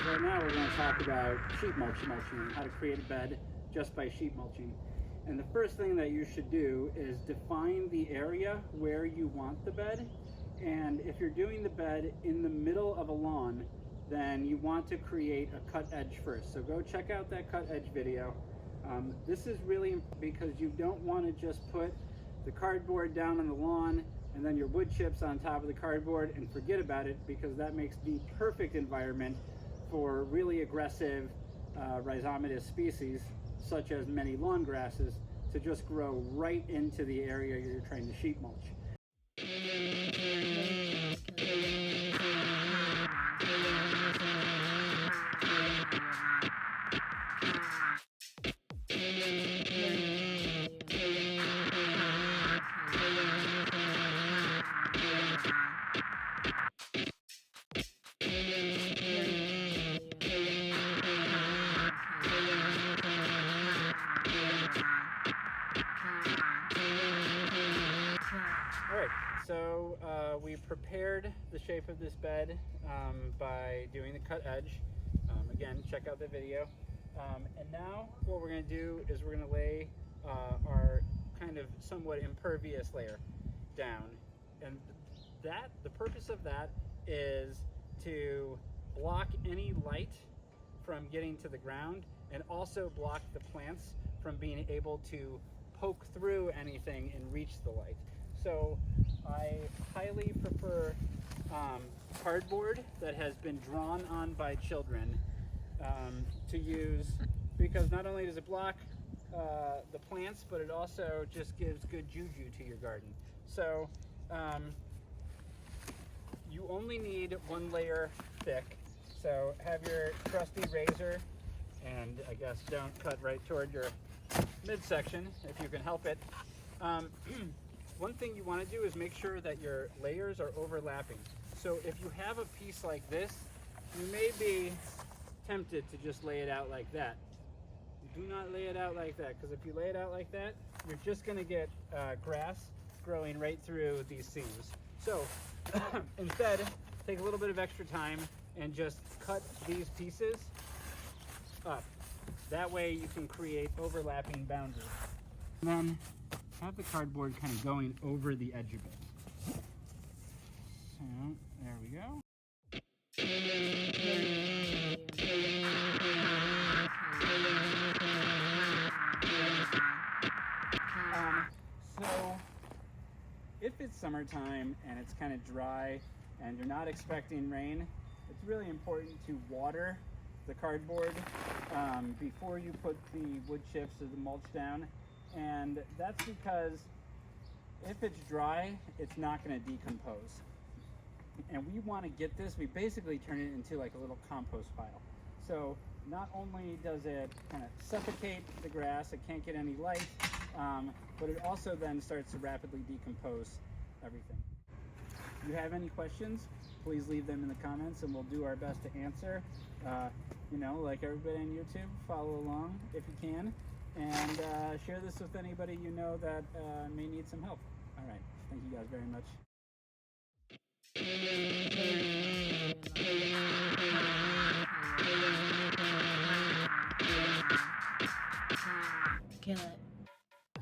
Right now we're going to talk about sheet mulching and how to create a bed just by sheet mulching. And the first thing that you should do is define the area where you want the bed. And if you're doing the bed in the middle of a lawn, then you want to create a cut edge first. So go check out that cut edge video. This is really important because you don't want to just put the cardboard down on the lawn and then your wood chips on top of the cardboard and forget about it, because that makes the perfect environment for really aggressive rhizomatous species such as many lawn grasses to just grow right into the area you're trying to sheet mulch. Alright, so we prepared the shape of this bed by doing the cut edge. Again, check out the video. And now what we're going to do is we're going to lay our kind of somewhat impervious layer down. And the purpose of that is to block any light from getting to the ground and also block the plants from being able to poke through anything and reach the light. So I highly prefer cardboard that has been drawn on by children to use, because not only does it block the plants, but it also just gives good juju to your garden. So you only need one layer thick. So have your trusty razor, and I guess don't cut right toward your midsection if you can help it. One thing you want to do is make sure that your layers are overlapping. So if you have a piece like this, you may be tempted to just lay it out like that. Do not lay it out like that, because if you lay it out like that, you're just going to get grass growing right through these seams. So instead, take a little bit of extra time and just cut these pieces up. That way you can create overlapping boundaries. And then have the cardboard kind of going over the edge of it. So there we go. So if it's summertime and it's kind of dry and you're not expecting rain, it's really important to water the cardboard before you put the wood chips or the mulch down. And that's because if it's dry, it's not going to decompose. And we want to get this, we basically turn it into like a little compost pile. So not only does it kind of suffocate the grass, it can't get any light, but it also then starts to rapidly decompose everything. If you have any questions, please leave them in the comments and we'll do our best to answer. You know, like everybody on YouTube, follow along if you can, and share this with anybody you know that may need some help. All right, thank you guys very much.